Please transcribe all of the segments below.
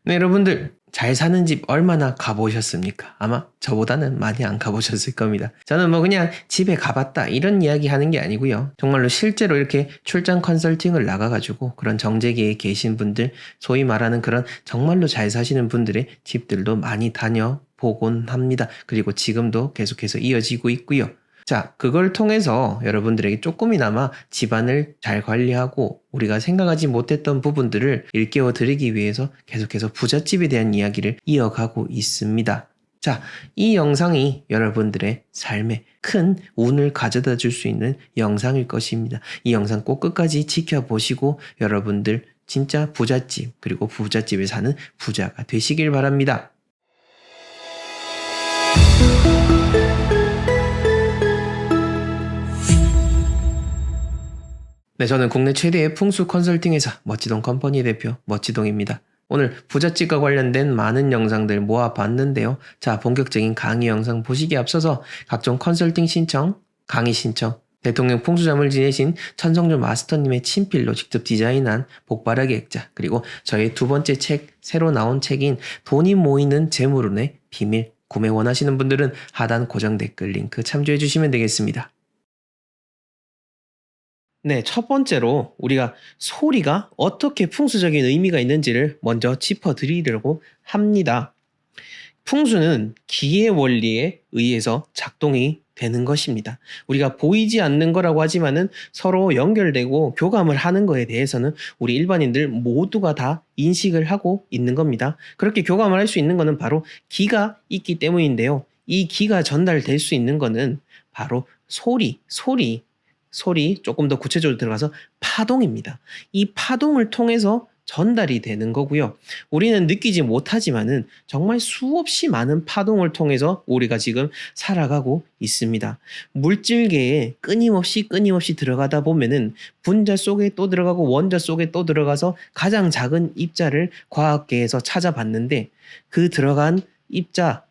네, 여러분들 잘 사는 집 얼마나 가보셨습니까? 아마 저보다는 많이 안 가보셨을 겁니다. 저는 뭐 그냥 집에 가봤다 이런 이야기 하는 게 아니고요. 정말로 실제로 이렇게 출장 컨설팅을 나가가지고 그런 정재계에 계신 분들, 소위 말하는 그런 정말로 잘 사시는 분들의 집들도 많이 다녀보곤 합니다. 그리고 지금도 계속해서 이어지고 있고요. 자, 그걸 통해서 여러분들에게 조금이나마 집안을 잘 관리하고 우리가 생각하지 못했던 부분들을 일깨워 드리기 위해서 계속해서 부잣집에 대한 이야기를 이어가고 있습니다. 자, 이 영상이 여러분들의 삶에 큰 운을 가져다 줄 수 있는 영상일 것입니다. 이 영상 꼭 끝까지 지켜보시고 여러분들 진짜 부잣집 그리고 부잣집에 사는 부자가 되시길 바랍니다. 네, 저는 국내 최대의 풍수 컨설팅 회사 멋지동 컴퍼니 대표 멋지동입니다. 오늘 부잣집과 관련된 많은 영상들 모아봤는데요. 자, 본격적인 강의 영상 보시기에 앞서서 각종 컨설팅 신청, 강의 신청, 대통령 풍수잠을 지내신 천성조 마스터님의 친필로 직접 디자인한 복바라기 액자, 그리고 저희 두 번째 책, 새로 나온 책인 돈이 모이는 재물운의 비밀, 구매 원하시는 분들은 하단 고정 댓글 링크 참조해 주시면 되겠습니다. 네, 첫 번째로 우리가 소리가 어떻게 풍수적인 의미가 있는지를 먼저 짚어드리려고 합니다. 풍수는 기의 원리에 의해서 작동이 되는 것입니다. 우리가 보이지 않는 거라고 하지만은 서로 연결되고 교감을 하는 거에 대해서는 우리 일반인들 모두가 다 인식을 하고 있는 겁니다. 그렇게 교감을 할 수 있는 거는 바로 기가 있기 때문인데요. 이 기가 전달될 수 있는 거는 바로 소리, 조금 더 구체적으로 들어가서 파동입니다. 이 파동을 통해서 전달이 되는 거고요. 우리는 느끼지 못하지만은 정말 수없이 많은 파동을 통해서 우리가 지금 살아가고 있습니다. 물질계에 끊임없이 들어가다 보면은 분자 속에 또 들어가고 원자 속에 또 들어가서 가장 작은 입자를 과학계에서 찾아봤는데 그 들어간 입자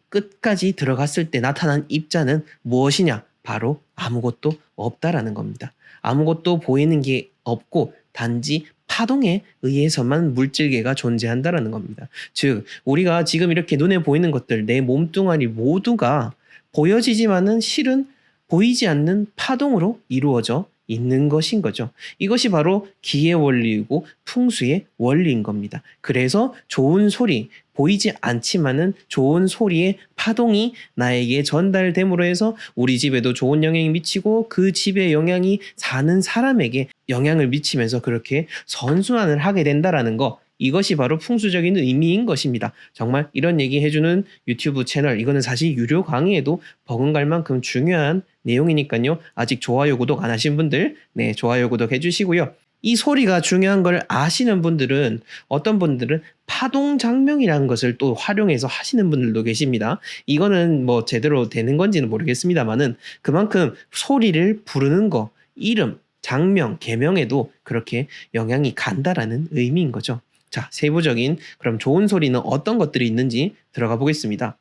끝까지 들어갔을 때 나타난 입자는 무엇이냐? 바로 아무것도 없다라는 겁니다. 아무것도 보이는 게 없고 단지 파동에 의해서만 물질계가 존재한다라는 겁니다. 즉 우리가 지금 이렇게 눈에 보이는 것들, 내 몸뚱아리 모두가 보여지지만은 실은 보이지 않는 파동으로 이루어져 있는 것인 거죠. 이것이 바로 기의 원리이고 풍수의 원리인 겁니다. 그래서 좋은 소리, 보이지 않지만은 좋은 소리의 파동이 나에게 전달됨으로 해서 우리 집에도 좋은 영향이 미치고 그 집의 영향이 사는 사람에게 영향을 미치면서 그렇게 선순환을 하게 된다라는 거, 이것이 바로 풍수적인 의미인 것입니다. 정말 이런 얘기 해주는 유튜브 채널, 이거는 사실 유료 강의에도 버금갈 만큼 중요한 내용이니까요. 아직 좋아요, 구독 안 하신 분들, 네, 좋아요, 구독 해주시고요. 이 소리가 중요한 걸 아시는 분들은, 어떤 분들은 파동 장명이라는 것을 또 활용해서 하시는 분들도 계십니다. 이거는 뭐 제대로 되는 건지는 모르겠습니다만은 그만큼 소리를 부르는 거, 이름, 장명, 계명에도 그렇게 영향이 간다라는 의미인 거죠. 자, 세부적인 그럼 좋은 소리는 어떤 것들이 있는지 들어가 보겠습니다.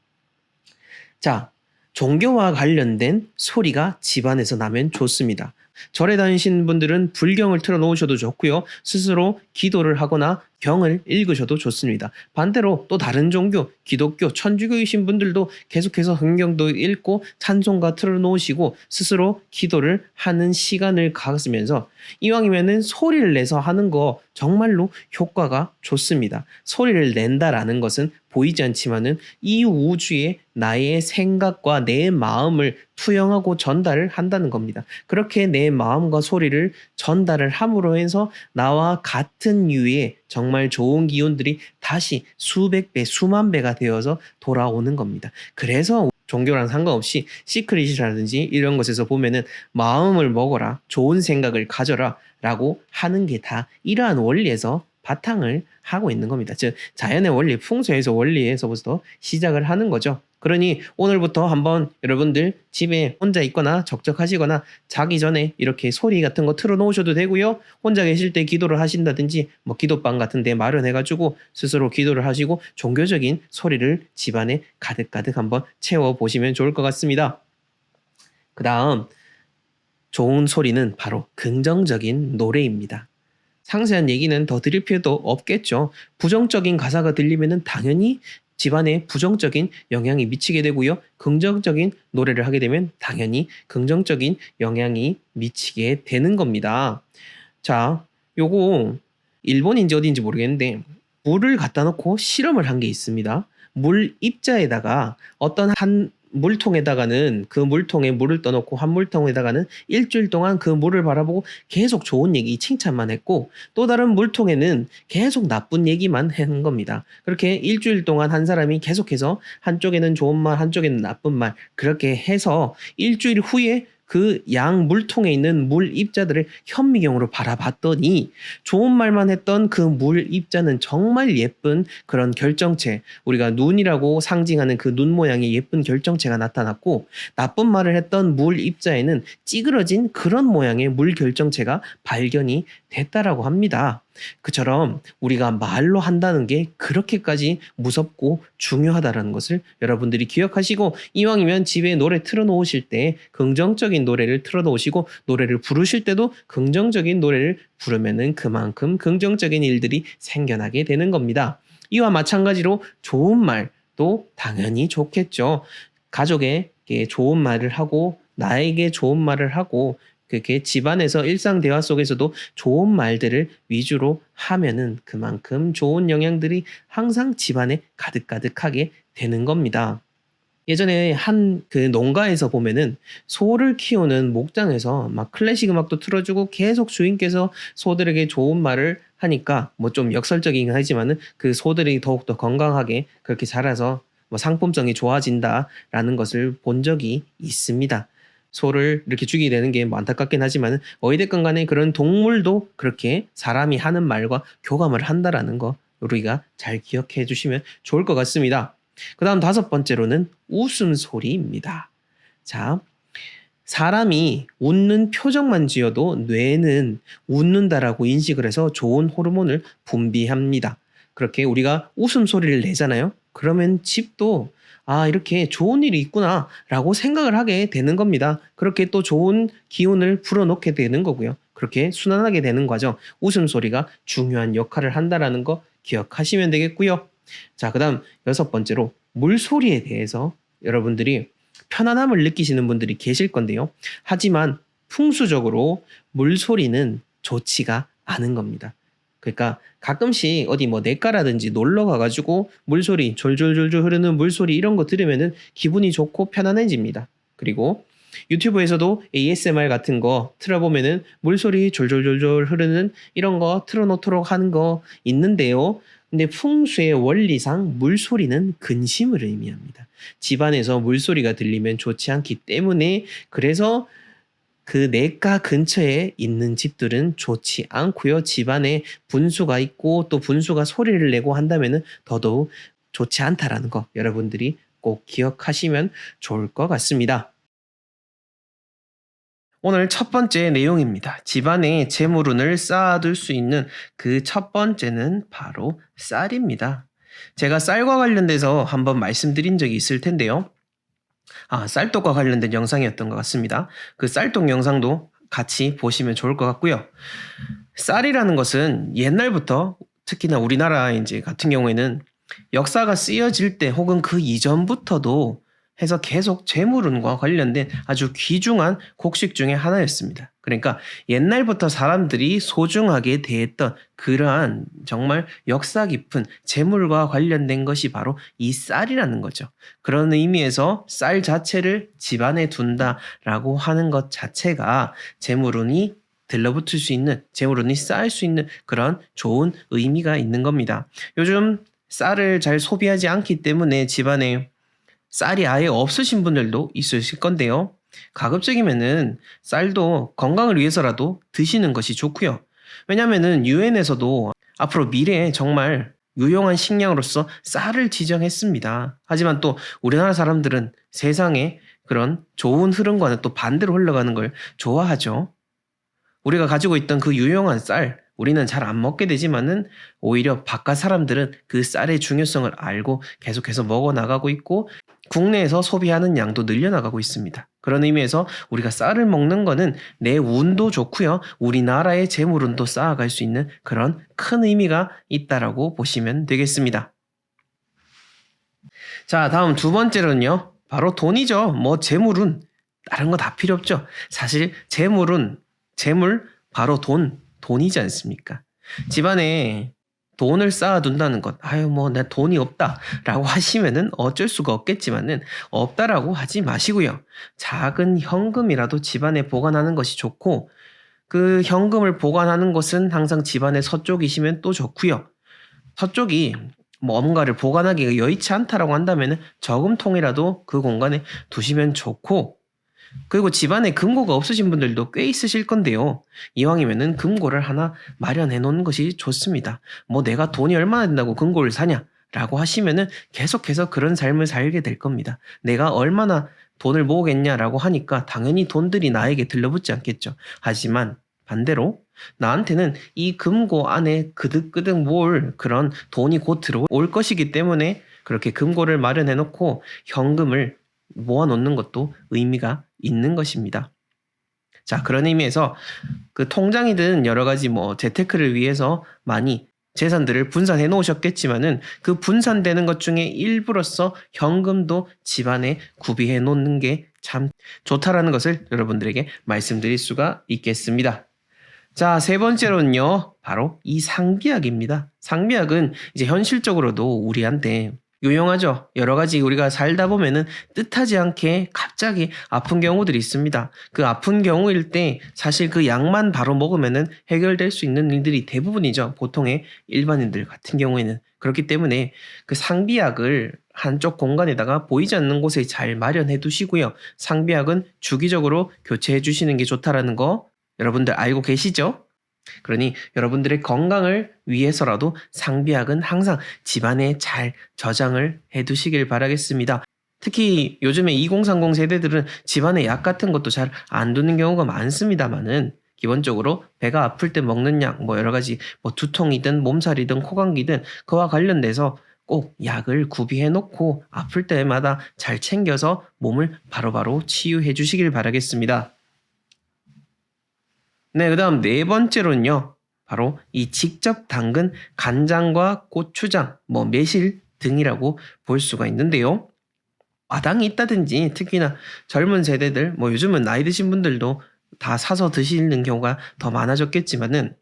자, 종교와 관련된 소리가 집안에서 나면 좋습니다. 절에 다니시는 분들은 불경을 틀어놓으셔도 좋고요. 스스로 기도를 하거나 경을 읽으셔도 좋습니다. 반대로 또 다른 종교, 기독교, 천주교이신 분들도 계속해서 흥경도 읽고 찬송가 틀어놓으시고 스스로 기도를 하는 시간을 가지면서 이왕이면은 소리를 내서 하는 거 정말로 효과가 좋습니다. 소리를 낸다라는 것은 보이지 않지만은 이 우주에 나의 생각과 내 마음을 투영하고 전달을 한다는 겁니다. 그렇게 내 마음과 소리를 전달을 함으로 해서 나와 같은 유의 정말 좋은 기운들이 다시 수백 배, 수만 배가 되어서 돌아오는 겁니다. 그래서 종교랑 상관없이 시크릿이라든지 이런 것에서 보면은 마음을 먹어라, 좋은 생각을 가져라 라고 하는 게 다 이러한 원리에서 바탕을 하고 있는 겁니다. 즉 자연의 원리, 풍수에서 원리에서부터 시작을 하는 거죠. 그러니 오늘부터 한번 여러분들 집에 혼자 있거나 적적하시거나 자기 전에 이렇게 소리 같은 거 틀어놓으셔도 되고요. 혼자 계실 때 기도를 하신다든지 뭐 기도방 같은 데 마련해가지고 스스로 기도를 하시고 종교적인 소리를 집안에 가득가득 한번 채워보시면 좋을 것 같습니다. 그 다음 좋은 소리는 바로 긍정적인 노래입니다. 상세한 얘기는 더 드릴 필요도 없겠죠. 부정적인 가사가 들리면은 당연히 집안에 부정적인 영향이 미치게 되고요. 긍정적인 노래를 하게 되면 당연히 긍정적인 영향이 미치게 되는 겁니다. 자, 요거 일본인지 어딘지 모르겠는데 물을 갖다 놓고 실험을 한 게 있습니다. 물 입자에다가 어떤 한 물통에다가는 그 물통에 물을 떠놓고 한 물통에다가는 일주일 동안 그 물을 바라보고 계속 좋은 얘기, 칭찬만 했고 또 다른 물통에는 계속 나쁜 얘기만 한 겁니다. 그렇게 일주일 동안 한 사람이 계속해서 한쪽에는 좋은 말, 한쪽에는 나쁜 말 그렇게 해서 일주일 후에 그 양 물통에 있는 물 입자들을 현미경으로 바라봤더니 좋은 말만 했던 그 물 입자는 정말 예쁜 그런 결정체, 우리가 눈이라고 상징하는 그 눈 모양의 예쁜 결정체가 나타났고 나쁜 말을 했던 물 입자에는 찌그러진 그런 모양의 물 결정체가 발견이 됐다라고 합니다. 그처럼 우리가 말로 한다는 게 그렇게까지 무섭고 중요하다는 것을 여러분들이 기억하시고 이왕이면 집에 노래 틀어놓으실 때 긍정적인 노래를 틀어놓으시고 노래를 부르실 때도 긍정적인 노래를 부르면은 그만큼 긍정적인 일들이 생겨나게 되는 겁니다. 이와 마찬가지로 좋은 말도 당연히 좋겠죠. 가족에게 좋은 말을 하고 나에게 좋은 말을 하고 그렇게 집안에서 일상 대화 속에서도 좋은 말들을 위주로 하면은 그만큼 좋은 영향들이 항상 집안에 가득가득하게 되는 겁니다. 예전에 한 그 농가에서 보면은 소를 키우는 목장에서 막 클래식 음악도 틀어주고 계속 주인께서 소들에게 좋은 말을 하니까 뭐 좀 역설적이긴 하지만은 그 소들이 더욱더 건강하게 그렇게 자라서 뭐 상품성이 좋아진다라는 것을 본 적이 있습니다. 소를 이렇게 죽이게 되는 게 뭐 안타깝긴 하지만 어찌됐건 간에 그런 동물도 그렇게 사람이 하는 말과 교감을 한다라는 거 우리가 잘 기억해 주시면 좋을 것 같습니다. 그 다음 5번째로는 웃음소리입니다. 자, 사람이 웃는 표정만 지어도 뇌는 웃는다라고 인식을 해서 좋은 호르몬을 분비합니다. 그렇게 우리가 웃음소리를 내잖아요. 그러면 집도 이렇게 좋은 일이 있구나 라고 생각을 하게 되는 겁니다. 그렇게 또 좋은 기운을 불어넣게 되는 거고요. 그렇게 순환하게 되는 과정, 웃음소리가 중요한 역할을 한다라는 거 기억하시면 되겠고요. 자, 그 다음 6번째로 물소리에 대해서 여러분들이 편안함을 느끼시는 분들이 계실 건데요. 하지만 풍수적으로 물소리는 좋지가 않은 겁니다. 그러니까 가끔씩 어디 뭐 냇가라든지 놀러 가가지고 물소리, 졸졸졸졸 흐르는 물소리 이런 거 들으면은 기분이 좋고 편안해집니다. 그리고 유튜브에서도 ASMR 같은 거 틀어보면은 물소리 졸졸졸졸 흐르는 이런 거 틀어놓도록 하는 거 있는데요. 근데 풍수의 원리상 물소리는 근심을 의미합니다. 집안에서 물소리가 들리면 좋지 않기 때문에 그래서 그 냇가 근처에 있는 집들은 좋지 않고요. 집안에 분수가 있고 또 분수가 소리를 내고 한다면은 더더욱 좋지 않다라는 거 여러분들이 꼭 기억하시면 좋을 것 같습니다. 오늘 첫 번째 내용입니다. 집안에 재물운을 쌓아둘 수 있는 그 첫 번째는 바로 쌀입니다. 제가 쌀과 관련돼서 한번 말씀드린 적이 있을 텐데요. 쌀떡과 관련된 영상이었던 것 같습니다. 그 쌀떡 영상도 같이 보시면 좋을 것 같고요. 쌀이라는 것은 옛날부터 특히나 우리나라 이제 같은 경우에는 역사가 쓰여질 때 혹은 그 이전부터도 해서 계속 재물운과 관련된 아주 귀중한 곡식 중에 하나였습니다. 그러니까 옛날부터 사람들이 소중하게 대했던 그러한 정말 역사 깊은 재물과 관련된 것이 바로 이 쌀이라는 거죠. 그런 의미에서 쌀 자체를 집안에 둔다라고 하는 것 자체가 재물운이 들러붙을 수 있는, 재물운이 쌓일 수 있는 그런 좋은 의미가 있는 겁니다. 요즘 쌀을 잘 소비하지 않기 때문에 집안에 쌀이 아예 없으신 분들도 있으실 건데요. 가급적이면은 쌀도 건강을 위해서라도 드시는 것이 좋고요. 왜냐면은 유엔에서도 앞으로 미래에 정말 유용한 식량으로서 쌀을 지정했습니다. 하지만 또 우리나라 사람들은 세상에 그런 좋은 흐름과는 또 반대로 흘러가는 걸 좋아하죠. 우리가 가지고 있던 그 유용한 쌀, 우리는 잘 안 먹게 되지만은 오히려 바깥 사람들은 그 쌀의 중요성을 알고 계속해서 먹어 나가고 있고 국내에서 소비하는 양도 늘려나가고 있습니다. 그런 의미에서 우리가 쌀을 먹는 거는 내 운도 좋고요. 우리나라의 재물운도 쌓아갈 수 있는 그런 큰 의미가 있다라고 보시면 되겠습니다. 자, 다음 두 번째로는요. 바로 돈이죠. 뭐 재물운 다른 거 다 필요 없죠. 사실 재물운 재물 바로 돈이지 않습니까? 집안에 돈을 쌓아둔다는 것, 아유 뭐 나 돈이 없다라고 하시면은 어쩔 수가 없겠지만은 없다라고 하지 마시고요. 작은 현금이라도 집안에 보관하는 것이 좋고, 그 현금을 보관하는 것은 항상 집안의 서쪽이시면 또 좋고요. 서쪽이 뭔가를 보관하기가 여의치 않다라고 한다면은 저금통이라도 그 공간에 두시면 좋고, 그리고 집안에 금고가 없으신 분들도 꽤 있으실 건데요. 이왕이면은 금고를 하나 마련해 놓는 것이 좋습니다. 뭐 내가 돈이 얼마나 된다고 금고를 사냐? 라고 하시면은 계속해서 그런 삶을 살게 될 겁니다. 내가 얼마나 돈을 모으겠냐라고 하니까 당연히 돈들이 나에게 들러붙지 않겠죠. 하지만 반대로 나한테는 이 금고 안에 그득그득 모을 그런 돈이 곧 들어올 것이기 때문에 그렇게 금고를 마련해 놓고 현금을 모아 놓는 것도 의미가 있는 것입니다. 자, 그런 의미에서 그 통장이든 여러 가지 뭐 재테크를 위해서 많이 재산들을 분산해 놓으셨겠지만은 그 분산되는 것 중에 일부로서 현금도 집안에 구비해 놓는 게 참 좋다라는 것을 여러분들에게 말씀드릴 수가 있겠습니다. 자, 세 번째로는요, 바로 이 상비약입니다. 상비약은 이제 현실적으로도 우리한테 유용하죠. 여러 가지 우리가 살다 보면은 뜻하지 않게 갑자기 아픈 경우들이 있습니다. 그 아픈 경우일 때 사실 그 약만 바로 먹으면은 해결될 수 있는 일들이 대부분이죠. 보통의 일반인들 같은 경우에는. 그렇기 때문에 그 상비약을 한쪽 공간에다가 보이지 않는 곳에 잘 마련해 두시고요. 상비약은 주기적으로 교체해 주시는 게 좋다라는 거 여러분들 알고 계시죠? 그러니 여러분들의 건강을 위해서라도 상비약은 항상 집안에 잘 저장을 해 두시길 바라겠습니다. 특히 요즘에 2030 세대들은 집안에 약 같은 것도 잘 안 두는 경우가 많습니다만은 기본적으로 배가 아플 때 먹는 약, 뭐 여러 가지 뭐 두통이든 몸살이든 코감기든 그와 관련돼서 꼭 약을 구비해 놓고 아플 때마다 잘 챙겨서 몸을 바로바로 치유해 주시길 바라겠습니다. 네, 그 다음 네 번째로는요. 바로 이 직접 담근 간장과 고추장, 뭐 매실 등이라고 볼 수가 있는데요. 마당이 있다든지 특히나 젊은 세대들, 뭐 요즘은 나이 드신 분들도 다 사서 드시는 경우가 더 많아졌겠지만은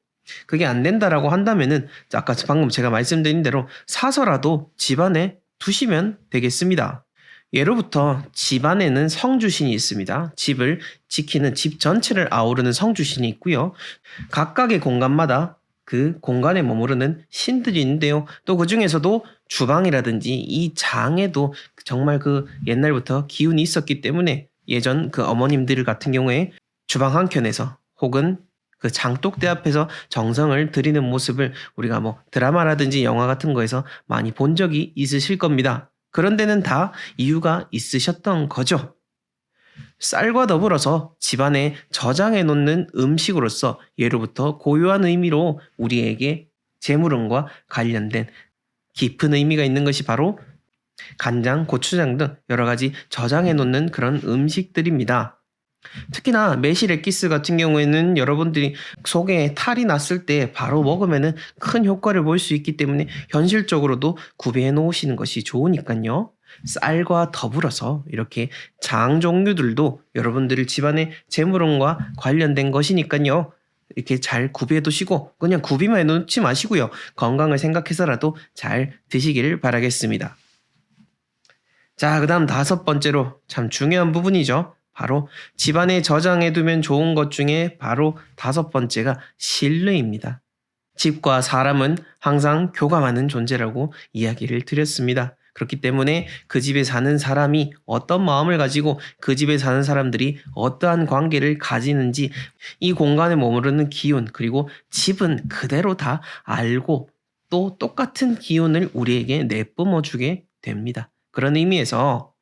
그게 안 된다라고 한다면은 아까 방금 제가 말씀드린 대로 사서라도 집안에 두시면 되겠습니다. 예로부터 집 안에는 성주신이 있습니다. 집을 지키는 집 전체를 아우르는 성주신이 있고요. 각각의 공간마다 그 공간에 머무르는 신들이 있는데요. 또 그 중에서도 주방이라든지 이 장에도 정말 그 옛날부터 기운이 있었기 때문에 예전 그 어머님들 같은 경우에 주방 한켠에서 혹은 그 장독대 앞에서 정성을 들이는 모습을 우리가 뭐 드라마라든지 영화 같은 거에서 많이 본 적이 있으실 겁니다. 그런 데는 다 이유가 있으셨던 거죠. 쌀과 더불어서 집안에 저장해 놓는 음식으로서 예로부터 고유한 의미로 우리에게 재물운과 관련된 깊은 의미가 있는 것이 바로 간장, 고추장 등 여러 가지 저장해 놓는 그런 음식들입니다. 특히나 매실 엑기스 같은 경우에는 여러분들이 속에 탈이 났을 때 바로 먹으면은 큰 효과를 볼 수 있기 때문에 현실적으로도 구비해 놓으시는 것이 좋으니까요. 쌀과 더불어서 이렇게 장 종류들도 여러분들 집안의 재물운과 관련된 것이니까요. 이렇게 잘 구비해 두시고 그냥 구비만 해 놓지 마시고요. 건강을 생각해서라도 잘 드시기를 바라겠습니다. 자, 그 다음 다섯 번째로 참 중요한 부분이죠. 바로 집안에 저장해두면 좋은 것 중에 바로 다섯 번째가 신뢰입니다. 집과 사람은 항상 교감하는 존재라고 이야기를 드렸습니다. 그렇기 때문에 그 집에 사는 사람이 어떤 마음을 가지고 그 집에 사는 사람들이 어떠한 관계를 가지는지 이 공간에 머무르는 기운 그리고 집은 그대로 다 알고 또 똑같은 기운을 우리에게 내뿜어 주게 됩니다. 그런 의미에서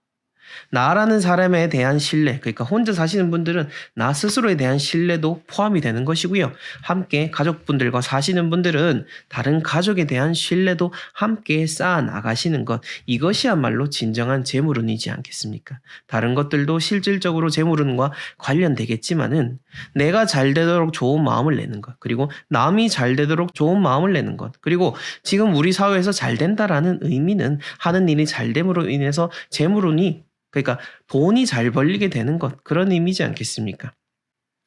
나라는 사람에 대한 신뢰, 그러니까 혼자 사시는 분들은 나 스스로에 대한 신뢰도 포함이 되는 것이고요. 함께 가족분들과 사시는 분들은 다른 가족에 대한 신뢰도 함께 쌓아 나가시는 것, 이것이야말로 진정한 재물운이지 않겠습니까? 다른 것들도 실질적으로 재물운과 관련되겠지만은 내가 잘 되도록 좋은 마음을 내는 것, 그리고 남이 잘 되도록 좋은 마음을 내는 것, 그리고 지금 우리 사회에서 잘 된다라는 의미는 하는 일이 잘 됨으로 인해서 재물운이, 그러니까 돈이 잘 벌리게 되는 것, 그런 의미지 않겠습니까?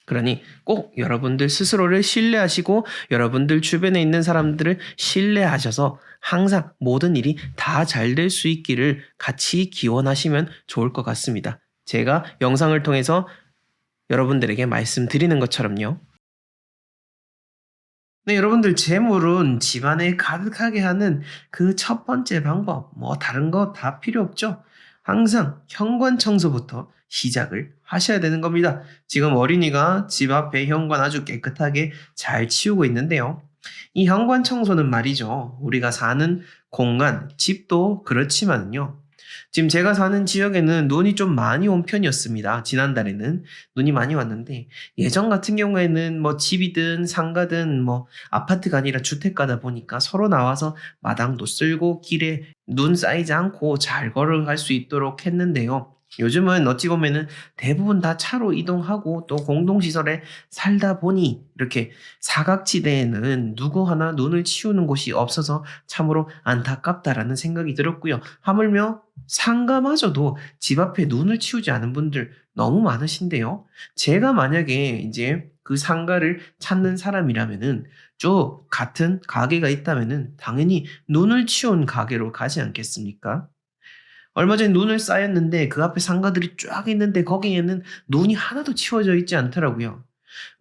그러니 꼭 여러분들 스스로를 신뢰하시고 여러분들 주변에 있는 사람들을 신뢰하셔서 항상 모든 일이 다 잘 될 수 있기를 같이 기원하시면 좋을 것 같습니다. 제가 영상을 통해서 여러분들에게 말씀드리는 것처럼요. 네, 여러분들 재물은 집안에 가득하게 하는 그 첫 번째 방법, 뭐 다른 거 다 필요 없죠. 항상 현관 청소부터 시작을 하셔야 되는 겁니다. 지금 어린이가 집 앞에 현관 아주 깨끗하게 잘 치우고 있는데요. 이 현관 청소는 말이죠. 우리가 사는 공간, 집도 그렇지만요. 지금 제가 사는 지역에는 눈이 좀 많이 온 편이었습니다. 지난달에는 눈이 많이 왔는데 예전 같은 경우에는 뭐 집이든 상가든 뭐 아파트가 아니라 주택가다 보니까 서로 나와서 마당도 쓸고 길에 눈 쌓이지 않고 잘 걸어갈 수 있도록 했는데요. 요즘은 어찌 보면은 대부분 다 차로 이동하고 또 공동시설에 살다 보니 이렇게 사각지대에는 누구 하나 눈을 치우는 곳이 없어서 참으로 안타깝다라는 생각이 들었고요. 하물며 상가마저도 집 앞에 눈을 치우지 않은 분들 너무 많으신데요. 제가 만약에 이제 그 상가를 찾는 사람이라면은 쭉 같은 가게가 있다면은 당연히 눈을 치운 가게로 가지 않겠습니까? 얼마 전에 눈을 쌓였는데 그 앞에 상가들이 쫙 있는데 거기에는 눈이 하나도 치워져 있지 않더라고요.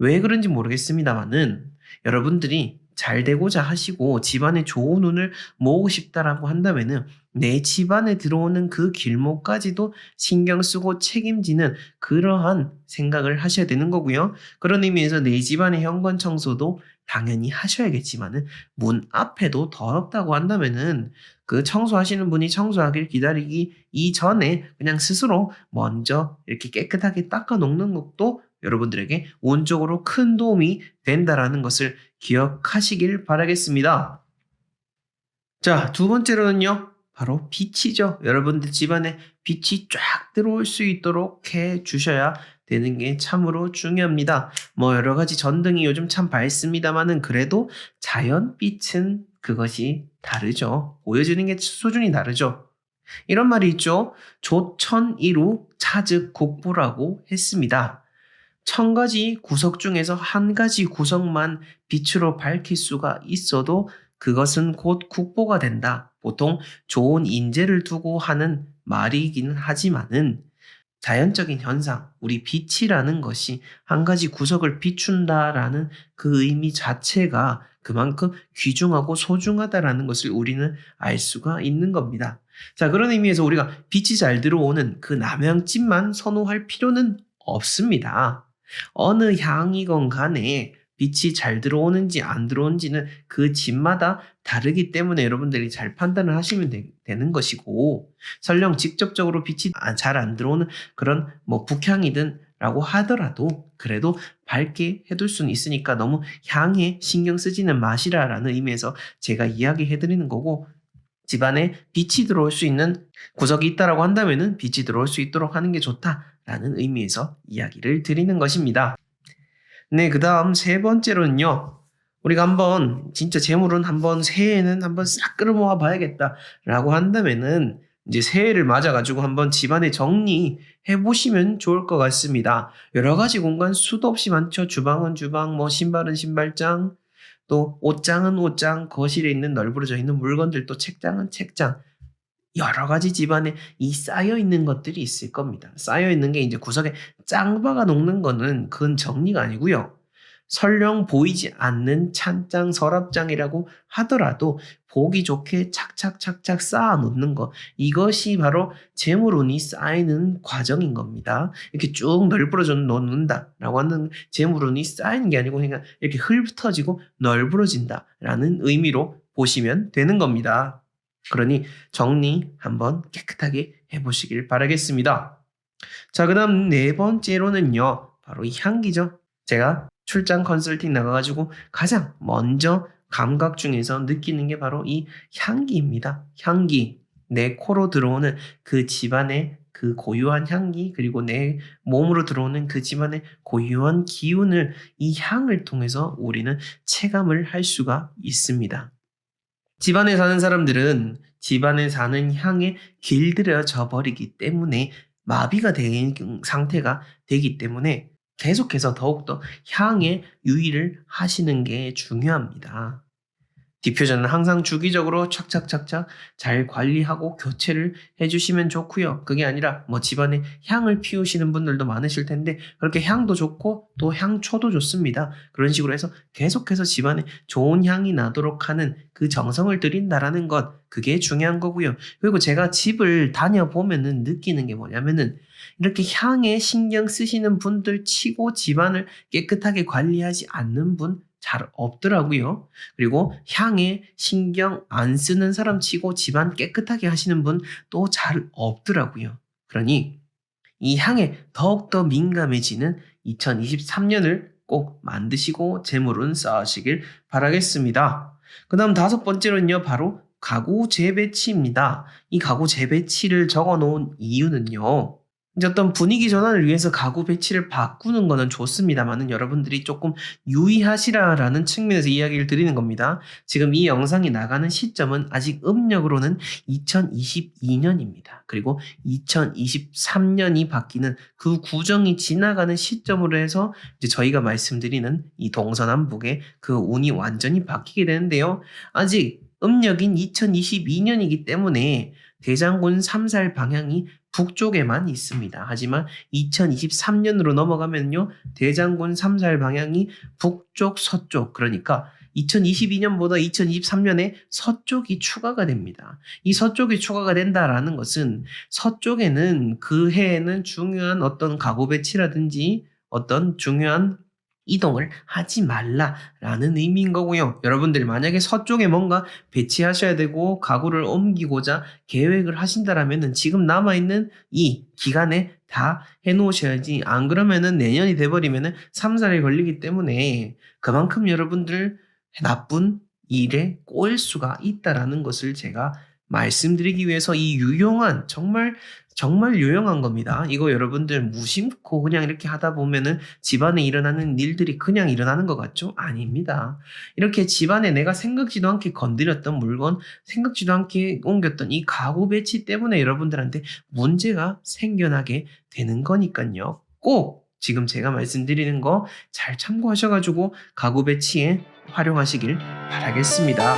왜 그런지 모르겠습니다만은 여러분들이 잘 되고자 하시고 집안에 좋은 운을 모으고 싶다라고 한다면은 내 집안에 들어오는 그 길목까지도 신경 쓰고 책임지는 그러한 생각을 하셔야 되는 거고요. 그런 의미에서 내 집안의 현관 청소도 당연히 하셔야겠지만은 문 앞에도 더럽다고 한다면은 그 청소하시는 분이 청소하길 기다리기 이전에 그냥 스스로 먼저 이렇게 깨끗하게 닦아 놓는 것도 여러분들에게 운적으로 큰 도움이 된다라는 것을 기억하시길 바라겠습니다. 자, 두 번째로는요. 바로 빛이죠. 여러분들 집안에 빛이 쫙 들어올 수 있도록 해 주셔야 되는 게 참으로 중요합니다. 뭐 여러 가지 전등이 요즘 참 밝습니다만은 그래도 자연빛은 그것이 다르죠. 보여주는 게 수준이 다르죠. 이런 말이 있죠. 조천이루 차즉국부라고 했습니다. 천 가지 구석 중에서 한 가지 구석만 빛으로 밝힐 수가 있어도 그것은 곧 국보가 된다. 보통 좋은 인재를 두고 하는 말이기는 하지만은 자연적인 현상, 우리 빛이라는 것이 한 가지 구석을 비춘다라는 그 의미 자체가 그만큼 귀중하고 소중하다라는 것을 우리는 알 수가 있는 겁니다. 자, 그런 의미에서 우리가 빛이 잘 들어오는 그 남향집만 선호할 필요는 없습니다. 어느 향이건 간에 빛이 잘 들어오는지 안 들어오는지는 그 집마다 다르기 때문에 여러분들이 잘 판단을 하시면 되는 것이고, 설령 직접적으로 빛이 잘 안 들어오는 그런 뭐 북향이든 라고 하더라도 그래도 밝게 해둘 수는 있으니까 너무 향에 신경 쓰지는 마시라라는 의미에서 제가 이야기해 드리는 거고, 집안에 빛이 들어올 수 있는 구석이 있다라고 한다면은 빛이 들어올 수 있도록 하는 게 좋다라는 의미에서 이야기를 드리는 것입니다. 네, 그 다음 세 번째로는요. 우리가 한번 진짜 재물은 한번 새해에는 한번 싹 끌어모아 봐야겠다라고 한다면은 이제 새해를 맞아가지고 한번 집안에 정리해 보시면 좋을 것 같습니다. 여러 가지 공간 수도 없이 많죠. 주방은 주방, 뭐 신발은 신발장, 또 옷장은 옷장, 거실에 있는 널브러져 있는 물건들, 또 책장은 책장. 여러 가지 집안에 이 쌓여 있는 것들이 있을 겁니다. 쌓여 있는 게 이제 구석에 짱 박아 놓는 거는 그건 정리가 아니고요. 설령 보이지 않는 찬장, 서랍장이라고 하더라도 보기 좋게 착착착착 쌓아 놓는 것. 이것이 바로 재물운이 쌓이는 과정인 겁니다. 이렇게 쭉 널브러져 놓는다라고 하는 재물운이 쌓이는 게 아니고 그냥 이렇게 흩어지고 널브러진다라는 의미로 보시면 되는 겁니다. 그러니 정리 한번 깨끗하게 해보시길 바라겠습니다. 자, 그 다음 네 번째로는요, 바로 이 향기죠. 제가 출장 컨설팅 나가가지고 가장 먼저 감각 중에서 느끼는 게 바로 이 향기입니다. 향기. 내 코로 들어오는 그 집안의 그 고유한 향기, 그리고 내 몸으로 들어오는 그 집안의 고유한 기운을 이 향을 통해서 우리는 체감을 할 수가 있습니다. 집안에 사는 사람들은 집안에 사는 향에 길들여져 버리기 때문에 마비가 된 상태가 되기 때문에 계속해서 더욱더 향에 유의를 하시는 게 중요합니다. 디퓨저는 항상 주기적으로 착착착착 잘 관리하고 교체를 해주시면 좋고요. 그게 아니라 뭐 집안에 향을 피우시는 분들도 많으실 텐데 그렇게 향도 좋고 또 향초도 좋습니다. 그런 식으로 해서 계속해서 집안에 좋은 향이 나도록 하는 그 정성을 들인다라는 것, 그게 중요한 거고요. 그리고 제가 집을 다녀보면은 느끼는 게 뭐냐면은 이렇게 향에 신경 쓰시는 분들 치고 집안을 깨끗하게 관리하지 않는 분 잘 없더라고요. 그리고 향에 신경 안 쓰는 사람 치고 집안 깨끗하게 하시는 분 또 잘 없더라고요. 그러니 이 향에 더욱더 민감해지는 2023년을 꼭 만드시고 재물운 쌓으시길 바라겠습니다. 그 다음 다섯 번째로는요, 바로 가구 재배치입니다. 이 가구 재배치를 적어 놓은 이유는요, 이제 어떤 분위기 전환을 위해서 가구 배치를 바꾸는 거는 좋습니다만은 여러분들이 조금 유의하시라라는 측면에서 이야기를 드리는 겁니다. 지금 이 영상이 나가는 시점은 아직 음력으로는 2022년입니다. 그리고 2023년이 바뀌는 그 구정이 지나가는 시점으로 해서 이제 저희가 말씀드리는 이 동서남북의 그 운이 완전히 바뀌게 되는데요. 아직 음력인 2022년이기 때문에 대장군 삼살 방향이 북쪽에만 있습니다. 하지만 2023년으로 넘어가면요, 대장군 삼살 방향이 북쪽, 서쪽, 그러니까 2022년보다 2023년에 서쪽이 추가가 됩니다. 이 서쪽이 추가가 된다라는 것은 서쪽에는 그 해에는 중요한 어떤 가구 배치라든지 어떤 중요한 이동을 하지 말라라는 의미인 거고요. 여러분들이 만약에 서쪽에 뭔가 배치하셔야 되고 가구를 옮기고자 계획을 하신다라면은 지금 남아있는 이 기간에 다 해놓으셔야지, 안 그러면은 내년이 돼버리면은 3, 4일 걸리기 때문에 그만큼 여러분들 나쁜 일에 꼬일 수가 있다라는 것을 제가 말씀드리기 위해서 이 유용한, 정말 유용한 겁니다. 이거 여러분들 무심코 그냥 이렇게 하다 보면은 집안에 일어나는 일들이 그냥 일어나는 것 같죠? 아닙니다. 이렇게 집안에 내가 생각지도 않게 건드렸던 물건, 생각지도 않게 옮겼던 이 가구 배치 때문에 여러분들한테 문제가 생겨나게 되는 거니까요. 꼭 지금 제가 말씀드리는 거 잘 참고하셔가지고 가구 배치에 활용하시길 바라겠습니다.